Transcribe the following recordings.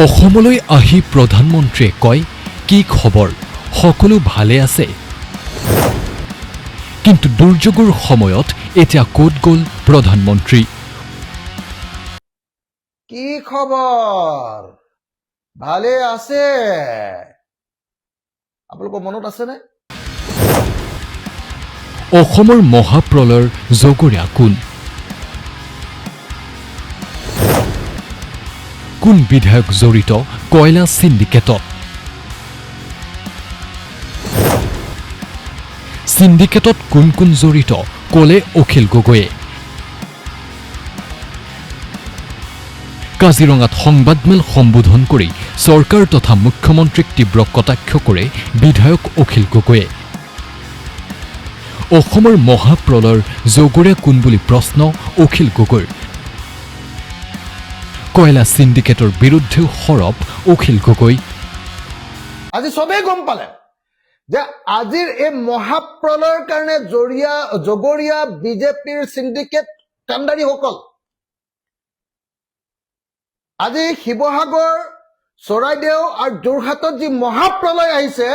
অসমলৈ আহি প্ৰধানমন্ত্ৰীয়ে কয়, কি খবৰ, সকলো ভালে আছে? কিন্তু দুৰ্যোগৰ সময়ত এতিয়া ক'ত গ'ল প্ৰধানমন্ত্ৰী? কি খবৰ, ভালে আছে? আপোনালোকৰ মনত আছেনে? অসমৰ মহাপ্ৰলয়ৰ জগৰীয়া কোন? কোন বিধায়ক জড়িত কয়লা সিন্ডিকেটত? সিন্ডিকেটত কোন কোন জড়িত ক'লে অখিল গগৈয়ে। কাজিৰঙাত সংবাদমেল সম্বোধন কৰি চৰকাৰ তথা মুখ্যমন্ত্ৰীক তীব্ৰ কটাক্ষ কৰে বিধায়ক অখিল গগৈয়ে। অসমৰ মহাপ্ৰলয়ৰ জগৰীয়া কোন বুলি প্ৰশ্ন অখিল গগৈৰ। কয়লা সিন্ডিকেটৰ বিৰুদ্ধেও সৰব অখিল গগৈ। আজি সবেই গম পালে যে আজিৰ এই মহাপ্ৰলয়ৰ কাৰণে জগৰীয়া বিজেপিৰ সিন্ডিকেট কাণ্ডাৰীসকল আজি শিৱসাগৰ, চৰাইদেউ আৰু যোৰহাটত যি মহাপ্ৰলয় আহিছে,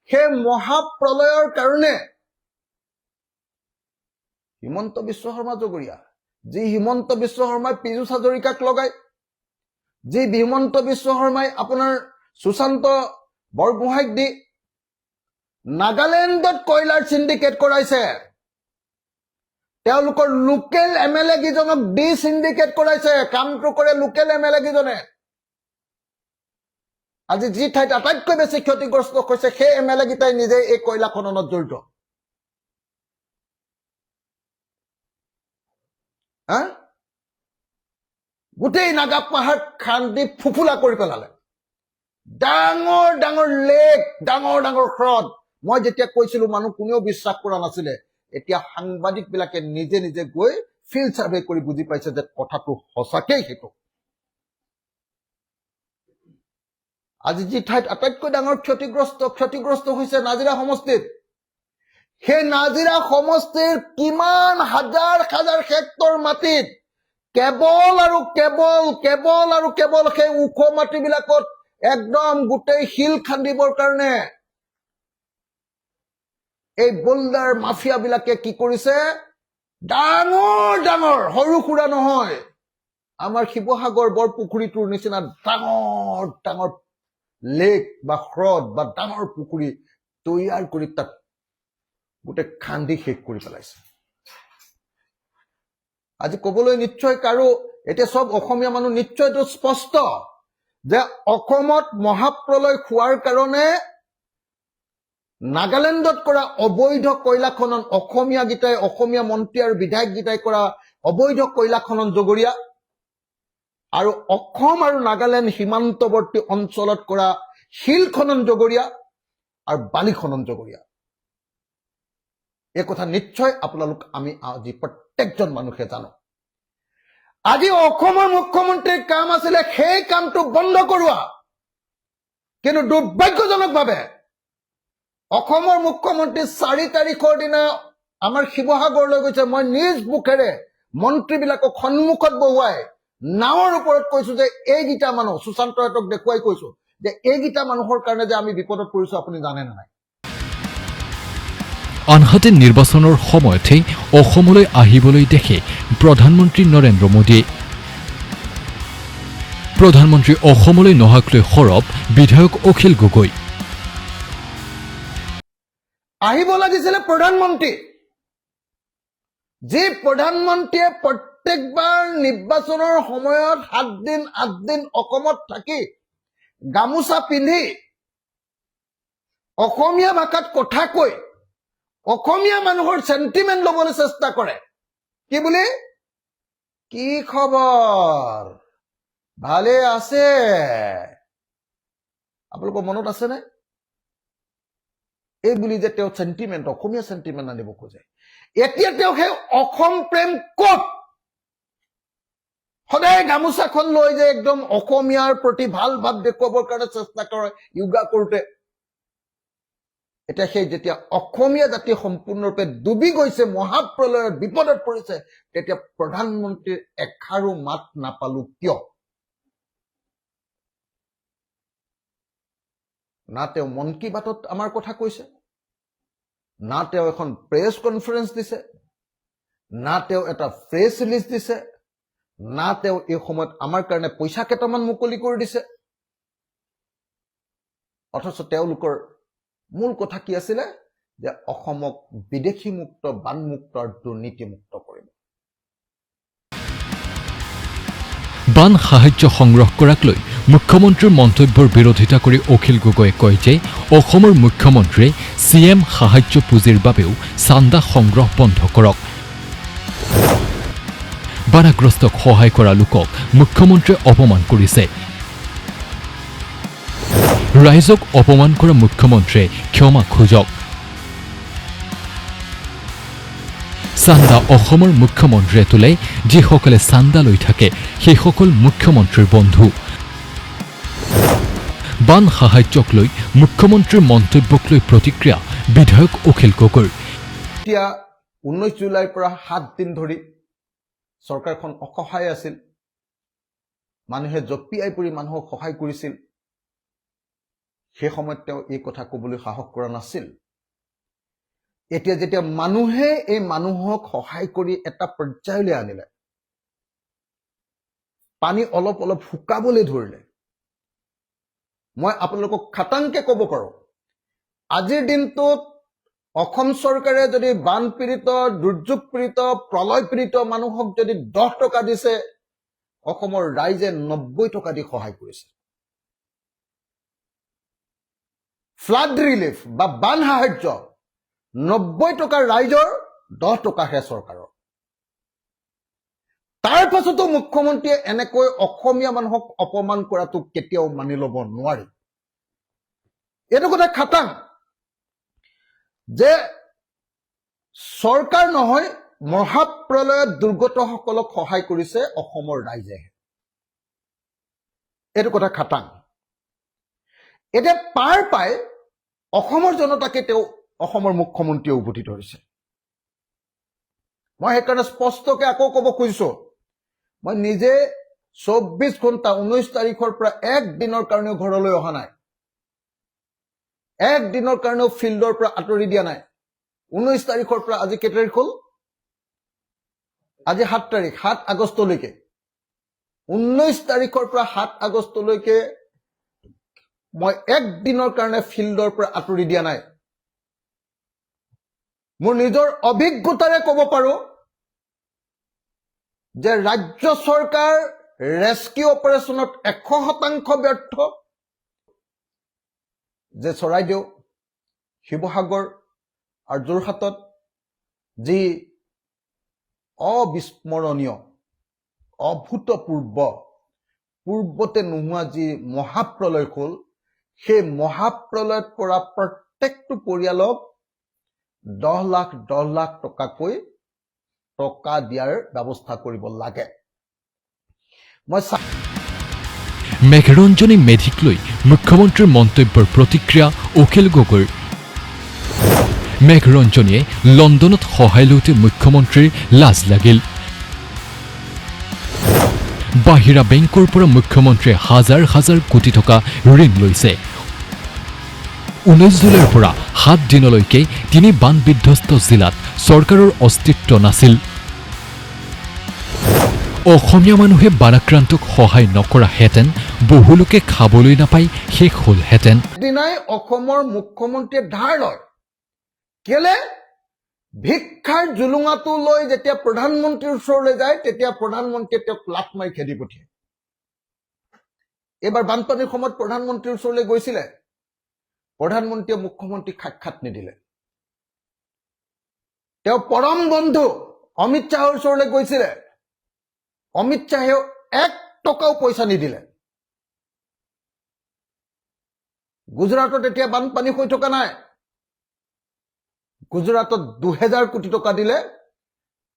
সেই মহাপ্ৰলয়ৰ কাৰণে হিমন্ত বিশ্ব শৰ্মা জগৰীয়া, যি হিমন্ত বিশ্ব শৰ্মাই পীযুষ হাজৰিকাক লগায়, যি হিমন্ত বিশ্ব শৰ্মাই আপোনাৰ সুশান্ত বৰগোহাঁইক দি নাগালেণ্ডত কয়লাৰ সিন্ডিকেট কৰাইছে, তেওঁলোকৰ লোকেল এমএলএ কেইজনক দি সিন্ডিকেট কৰাইছে, কামটো কৰে লোকেল এমএলএ কেইজনে। আজি যি ঠাইত আটাইতকৈ বেছি ক্ষতিগ্ৰস্ত হৈছে সেই এমএলএ কেইটাই নিজে এই কয়লা খননত জড়িত। গোটেই নাগা পাহাৰ খান্দি ফুফুলা কৰি পেলালে। ডাঙৰ ডাঙৰ লেক, ডাঙৰ ডাঙৰ হ্ৰদ। মই যেতিয়া কৈছিলো মানুহ কোনেও বিশ্বাস কৰা নাছিলে, এতিয়া সাংবাদিক বিলাকে নিজে নিজে গৈ ফিল্ড সাৰ্ভে কৰি বুজি পাইছে যে কথাটো সঁচাকেই সেইটো। আজি যি ঠাইত আটাইতকৈ ডাঙৰ ক্ষতিগ্ৰস্ত হৈছে নাজিৰা সমষ্টিত, সেই নাজিৰা সমষ্টিৰ কিমান হাজাৰ হাজাৰ হেক্টৰ মাটিত কেৱল আৰু কেৱল সেই ওখ মাটিবিলাকত একদম গোটেই শিল খান্দিবৰ কাৰণে এই বোল্ডাৰ মাফিয়া বিলাকে কি কৰিছে, ডাঙৰ ডাঙৰ, সৰু সুৰা নহয়, আমাৰ শিৱসাগৰ বৰপুখুৰীটোৰ নিচিনা ডাঙৰ ডাঙৰ লেক বা হ্ৰদ বা ডাঙৰ পুখুৰী তৈয়াৰ কৰি তাত গোটেই খান্দি শেষ কৰি পেলাইছে। আজি কবলৈ নিশ্চয় কাৰো, এতিয়া সব অসমীয়া মানুহ নিশ্চয় এইটো স্পষ্ট যে অসমত মহাপ্ৰলয় হোৱাৰ কাৰণে নাগালেণ্ডত কৰা অবৈধ কয়লা খনন, অসমীয়া মন্ত্ৰী আৰু বিধায়ক গীতাই কৰা অবৈধ কয়লা খনন জগৰীয়া, আৰু অসম আৰু নাগালেণ্ড সীমান্তৱৰ্তী অঞ্চলত কৰা শিল খনন জগৰীয়া আৰু বালি খনন জগৰীয়া। এই কথা নিশ্চয় আপোনালোক আমি আজি প্ৰত্যেকজন মানুহে জানো। আজি অসমৰ মুখ্যমন্ত্ৰীৰ কাম আছিলে সেই কামটো বন্ধ কৰোৱা, কিন্তু দুৰ্ভাগ্যজনকভাৱে অসমৰ মুখ্যমন্ত্ৰী 4 তাৰিখৰ দিনা আমাৰ শিৱসাগৰলৈ গৈছে। মই নিজ মুখেৰে মন্ত্ৰীবিলাকক সন্মুখত বহুৱাই নাৱৰ ওপৰত কৈছো যে এইকেইটা মানুহ, সুশান্তহঁতক দেখুৱাই কৈছো যে এইকেইটা মানুহৰ কাৰণে যে আমি বিপদত পৰিছো আপুনি জানে নে নাই। আনহাতে নিৰ্বাচনৰ সময়তেই অসমলৈ আহিবলৈ দেখে প্ৰধানমন্ত্ৰী নৰেন্দ্ৰ মোদীয়ে। প্ৰধানমন্ত্ৰী অসমলৈ নহাক লৈ সৰব বিধায়ক অখিল গগৈ। আহিব লাগিছিলে প্ৰধানমন্ত্ৰী, যি প্ৰধানমন্ত্ৰীয়ে প্ৰত্যেকবাৰ নিৰ্বাচনৰ সময়ত 7 দিন 8 দিন অসমত থাকি গামোচা পিন্ধি অসমীয়া ভাষাত কথা কৈ অসমীয়া মানুহৰ সেন্টিমেন্ট লবলৈ চেষ্টা কৰে। কি বুলি, কি খবৰ, ভালে আছে? আপোনালোকৰ মনত আছেনে? এই বুলি যে তেওঁ সেন্টিমেন্ট, অসমীয়া সেন্টিমেন্ট আনিব খোজে। এতিয়া তেওঁ সেই অসম প্ৰেম ক'ত? সদায় গামোচাখন লৈ যে একদম অসমীয়াৰ প্ৰতি ভাল ভাৱ দেখুৱাবৰ কাৰণে চেষ্টা কৰে য়োগা কৰোতে। এতিয়া সেই যেতিয়া অসমীয়া জাতি সম্পূৰ্ণৰূপে ডুবি গৈছে, মহাপ্ৰলয়ৰ বিপদত পৰিছে, তেতিয়া প্ৰধানমন্ত্ৰীৰ এষাৰো মাত নাপালো কিয়? না তেওঁ মন কী বাতত আমাৰ কথা কৈছে, না তেওঁ এখন প্ৰেছ কনফাৰেন্স দিছে, না তেওঁ এটা প্ৰেছ ৰিলিজ দিছে, না তেওঁ এই সময়ত আমাৰ কাৰণে পইচা কেইটামান মুকলি কৰি দিছে। অথচ তেওঁলোকৰ মূল কথা কি আছিলে যে অসমক বিদেশী মুক্ত, বানমুক্ত আৰু দুৰ্নীতিমুক্ত কৰিব। বান সাহায্য সংগ্ৰহ কৰাক লৈ মুখ্যমন্ত্ৰীৰ মন্তব্যৰ বিৰোধিতা কৰি অখিল গগৈয়ে কয় যে অসমৰ মুখ্যমন্ত্ৰীয়ে CM সাহায্য পুঁজিৰ বাবেও চান্দা সংগ্ৰহ বন্ধ কৰক। বানাগ্ৰস্তক সহায় কৰা লোকক মুখ্যমন্ত্ৰীয়ে অপমান কৰিছে। ৰাইজক অপমান কৰা মুখ্যমন্ত্ৰীয়ে ক্ষমা খোজক। চান্দা অসমৰ মুখ্যমন্ত্ৰীয়ে তোলে, যিসকলে চান্দা লৈ থাকে সেইসকল মুখ্যমন্ত্ৰীৰ বন্ধু। বান সাহায্যক লৈ মুখ্যমন্ত্ৰীৰ মন্তব্যক লৈ প্ৰতিক্ৰিয়া বিধায়ক অখিল গগৈৰ। এতিয়া 19 জুলাইৰ পৰা 7 দিন ধৰি চৰকাৰখন অসহায় আছিল, মানুহে জঁপিয়াই পৰি মানুহক সহায় কৰিছিল। সেই সময়ত তেওঁ এই কথা ক'বলৈ সাহস কৰা নাছিল। এতিয়া যেতিয়া মানুহে এই মানুহক সহায় কৰি এটা পৰ্যায়লৈ আনিলে, পানী অলপ অলপ শুকাবলৈ ধৰিলে, মই আপোনালোকক খাটাংকে ক'ব পাৰোঁ, আজিৰ দিনটোত অসম চৰকাৰে যদি বানপীড়িত, দুৰ্যোগ পীড়িত, প্ৰলয় পীড়িত মানুহক যদি 10 টকা দিছে, অসমৰ ৰাইজে 90 টকা দি সহায় কৰিছে। ফ্লাড ৰিলিফ বা বান সাহায্য 90 টকা ৰাইজৰ, 10 টকাহে চৰকাৰৰ। তাৰ পাছতো মুখ্যমন্ত্ৰীয়ে এনেকৈ অসমীয়া মানুহক অপমান কৰাটো কেতিয়াও মানি ল'ব নোৱাৰি। এইটো কথা খাটাং যে চৰকাৰ নহয়, মহাপ্ৰলয়ত দুৰ্গতসকলক সহায় কৰিছে অসমৰ ৰাইজেহে। এইটো কথা খাটাং। এতিয়া পাৰ পাই অসমৰ জনতাকে তেওঁ অসমৰ মুখ্যমন্ত্ৰীয়ে উভতি ধৰিছে। মই সেইকাৰণে স্পষ্টকে আকৌ ক'ব খুজিছো, মই নিজে 24 ঘণ্টা 19 তাৰিখৰ পৰা 1 দিনৰ কাৰণেও ঘৰলৈ অহা নাই, 1 দিনৰ কাৰণেও ফিল্ডৰ পৰা আঁতৰি দিয়া নাই। 19 তাৰিখৰ পৰা আজি কেই তাৰিখ হ'ল? আজি 7 তাৰিখ, 7 আগষ্টলৈকে। 19 তাৰিখৰ পৰা 7 আগষ্টলৈকে মই 1 দিনৰ কাৰণে ফিল্ডৰ পৰা আঁতৰি দিয়া নাই। মোৰ নিজৰ অভিজ্ঞতাৰে ক'ব পাৰোঁ যে ৰাজ্য চৰকাৰ ৰেস্কিউ অপাৰেশ্যনত 100% ব্যৰ্থ। যে চৰাইদেউ, শিৱসাগৰ আৰু যোৰহাটত যি অবিস্মৰণীয়, অভূতপূৰ্ব, পূৰ্বতে নোহোৱা যি মহাপ্ৰলয় হ'ল, সেই মহাপ্ৰলয়ত পৰা প্ৰত্যেকটো পৰিয়ালক 10 লাখ টকাকৈ টকা দিয়াৰ ব্যৱস্থা কৰিব লাগে। মেঘৰঞ্জনী মেধিক লৈ মুখ্যমন্ত্ৰীৰ মন্তব্যৰ প্ৰতিক্ৰিয়া অখিল গগৈৰ। মেঘৰঞ্জনীয়ে লণ্ডনত সহায় লওঁতে মুখ্যমন্ত্ৰীৰ লাজ লাগিল। বাহিৰা বেংকৰ পৰা মুখ্যমন্ত্ৰীয়ে হাজাৰ হাজাৰ কোটি টকা ঋণ লৈছে। 19 জুলাইৰ পৰা 7 দিনলৈকে 3 বান বিধ্বস্ত জিলাত চৰকাৰৰ অস্তিত্ব নাছিল। অসমীয়া মানুহে বানাক্ৰান্তক সহায় নকৰাহেঁতেন বহুলোকে খাবলৈ নাপাই শেষ হ'লহেঁতেন। দিনাই অসমৰ মুখ্যমন্ত্ৰীয়ে ধাৰ লয়। কেলে? ভিক্ষাৰ জুলুঙাটো লৈ যেতিয়া প্ৰধানমন্ত্ৰীৰ ওচৰলৈ যায়, তেতিয়া প্ৰধানমন্ত্ৰীয়ে তেওঁক লাট মাৰি খেদি পঠিয়ায়। এইবাৰ বানপানীৰ সময়ত প্ৰধানমন্ত্ৰীৰ ওচৰলৈ গৈছিলে, প্ৰধানমন্ত্ৰীয়ে মুখ্যমন্ত্ৰীক সাক্ষাৎ নিদিলে। তেওঁ পৰম বন্ধু অমিত শ্বাহৰ ওচৰলৈ গৈছিলে, অমিত শ্বাহেও 1 টকাও পইচা নিদিলে। গুজৰাটত এতিয়া বানপানী হৈ থকা নাই, গুজৰাটত 2000 কোটি টকা দিলে।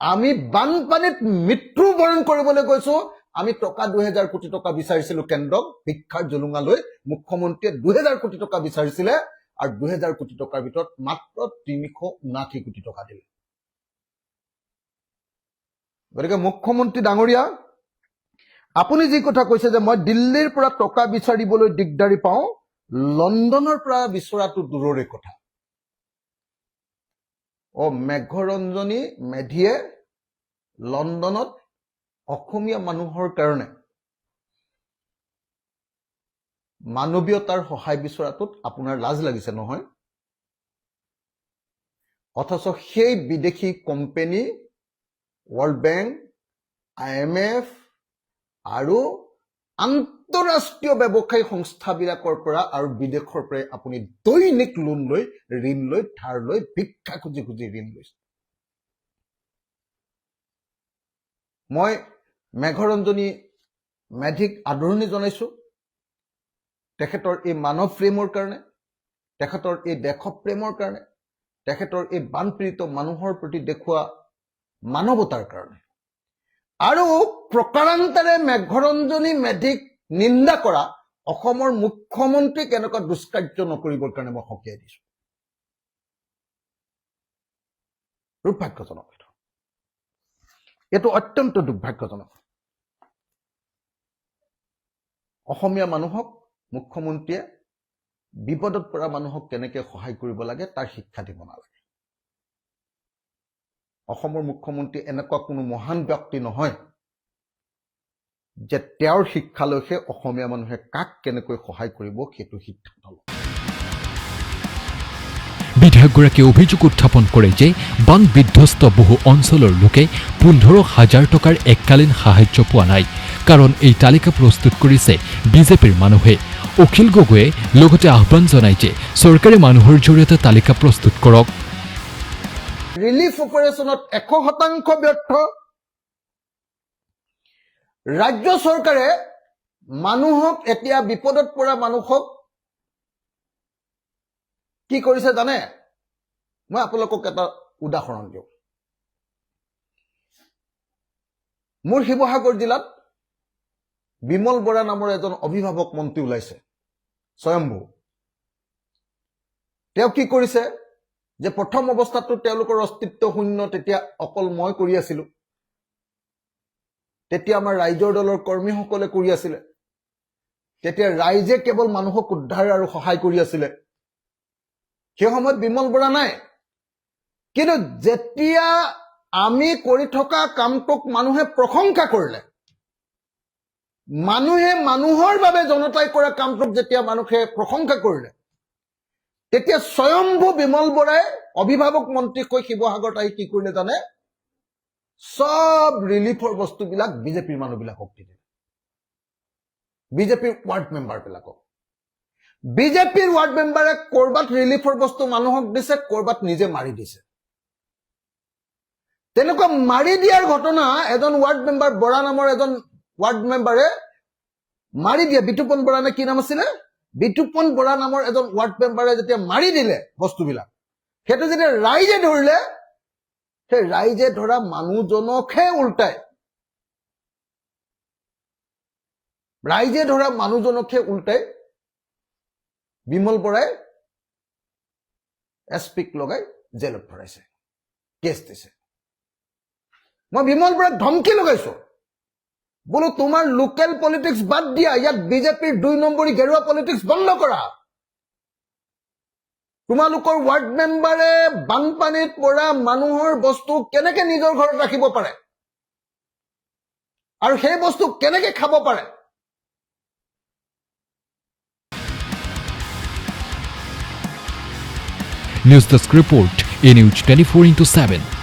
আমি বানপানীত মৃত্যুবৰণ কৰিবলৈ গৈছো, আমি টকা 2000 কোটি টকা বিচাৰিছিলো কেন্দ্ৰক ভিক্ষাৰ জুলুঙা লৈ। মুখ্যমন্ত্ৰীয়ে 2000 কোটি টকা বিচাৰিছিলে আৰু 2000 কোটি টকাৰ ভিতৰত মাত্ৰ 379 কোটি টকা দিলে। গতিকে মুখ্যমন্ত্ৰী ডাঙৰীয়া, আপুনি যি কথা কৈছে যে মই দিল্লীৰ পৰা টকা বিচাৰিবলৈ দিগদাৰি পাওঁ, লণ্ডনৰ পৰা বিচৰাটো দূৰৰে কথা। মেঘৰঞ্জনী মেধিয়ে লণ্ডনত অসমীয়া মানুহৰ কাৰণে মানৱীয়তাৰ সহায় বিচৰাটোত আপোনাৰ লাজ লাগিছে নহয়? অথচ সেই বিদেশী কোম্পানী ৱৰ্ল্ড বেংক, IMF আৰু আন্তঃৰাষ্ট্ৰীয় ব্যৱসায়ী সংস্থাবিলাকৰ পৰা আৰু বিদেশৰ পৰাই আপুনি দৈনিক লোন লৈ, ঋণ লৈ, ধাৰ লৈ, ভিক্ষা খুজি খুজি ঋণ লৈছে। মই মেঘৰঞ্জনী মেধিক আদৰণি জনাইছো তেখেতৰ এই মানৱ প্ৰেমৰ কাৰণে, তেখেতৰ এই দেশপ্ৰেমৰ কাৰণে, তেখেতৰ এই বানপীড়িত মানুহৰ প্ৰতি দেখুওৱা মানৱতাৰ কাৰণে। আৰু প্ৰকাৰান্তৰে মেঘৰঞ্জনী মেধিক নিন্দা কৰা অসমৰ মুখ্যমন্ত্ৰীক এনেকুৱা দুষ্কাৰ্য নকৰিবৰ কাৰণে মই সকীয়াই দিছো। দুৰ্ভাগ্যজনক, এইটো অত্যন্ত দুৰ্ভাগ্যজনক। অসমীয়া মানুহক মুখ্যমন্ত্ৰীয়ে বিপদত পৰা মানুহক কেনেকৈ সহায় কৰিব লাগে তাৰ শিক্ষা দিব নালাগে। অসমৰ মুখ্যমন্ত্ৰী এনেকুৱা কোনো মহান ব্যক্তি নহয় যে তেওঁৰ শিক্ষালৈহে অসমীয়া মানুহে কাক কেনেকৈ সহায় কৰিব সেইটো সিদ্ধান্ত লয়। বিধায়কগৰাকীয়ে অভিযোগ উত্থাপন কৰে যে বান বিধ্বস্ত বহু অঞ্চলৰ লোকে 15,000 টকাৰ এককালীন সাহায্য পোৱা নাই, কাৰণ এই তালিকা প্ৰস্তুত কৰিছে বিজেপিৰ মানুহে। অখিল গগৈয়ে লগতে আহ্বান জনায় যে চৰকাৰে মানুহৰ জৰিয়তে তালিকা প্ৰস্তুত কৰক। ৰিলিফ অপাৰেশ্যনত 100% ব্যৰ্থ। ৰাজ্য চৰকাৰে মানুহক, এতিয়া বিপদত পৰা মানুহক কি কৰিছে জানে? মই আপোনালোকক এটা উদাহৰণ দিওঁ। মোৰ শিৱসাগৰ জিলাত বিমল বৰা নামৰ এজন অভিভাৱক মন্ত্ৰী ওলাইছে, স্বয়ম্ভু। তেওঁ কি কৰিছে যে প্ৰথম অৱস্থাতো তেওঁলোকৰ অস্তিত্ব শূন্য, তেতিয়া অকল মই কৰি আছিলো, তেতিয়া আমাৰ ৰাইজৰ দলৰ কৰ্মীসকলে কৰি আছিলে, তেতিয়া ৰাইজে কেৱল মানুহক উদ্ধাৰ আৰু সহায় কৰি আছিলে। সেই সময়ত বিমল বৰা নাই। কিন্তু যেতিয়া আমি কৰি থকা কামটোক মানুহে প্ৰশংসা কৰিলে, মানুহে মানুহৰ বাবে জনতাই কৰা কামটোক যেতিয়া মানুহে প্ৰশংসা কৰিলে, তেতিয়া স্বয়ম্ভু বিমল বৰাই অভিভাৱক মন্ত্ৰীক কৈ শিৱসাগৰত আহি কি কৰিলে জানে? সব ৰিলিফৰ বস্তুবিলাক বিজেপিৰ মানুহবিলাকক দি দিলে, বিজেপিৰ ৱাৰ্ড মেম্বাৰবিলাকক। বিজেপিৰ ৱাৰ্ড মেম্বাৰে কৰবাত ৰিলিফৰ বস্তু মানুহক দিছে, কৰবাত নিজে মাৰি দিছে। তেনেকুৱা মাৰি দিয়াৰ ঘটনা এজন ৱাৰ্ড মেম্বাৰ, বৰা নামৰ এজন ৱাৰ্ড মেম্বাৰে মাৰি দিয়ে। বিতুপন বৰা নে কি নাম আছিলে? বিতুপন বৰা নামৰ এজন ৱাৰ্ড মেম্বাৰে যেতিয়া মাৰি দিলে বস্তুবিলাক, সেইটো যেতিয়া ৰাইজে ধৰিলে, সেই ৰাইজে ধৰা মানুহজনকহে উল্টাই বিমল বৰাই এছপিক লগাই জেলত ভৰাইছে, কেছ দিছে। মই বিমল বৰাক ধমকি লগাইছো, বোলো তোমাৰ লোকেল পলিটিক্স বাদ দিয়া, ইয়াত বিজেপিৰ 2 নম্বৰী গেৰুৱা পলিটিক্স বন্ধ কৰা। তোমালোকৰ ৱাৰ্ড মেম্বাৰে বানপানীত পৰা মানুহৰ বস্তু কেনেকে নিজৰ ঘৰত ৰাখিব পাৰে আৰু সেই বস্তু কেনেকে খাব পাৰে? নিউজ ডেস্ক ৰিপোৰ্ট, এ নিউজ 24/7।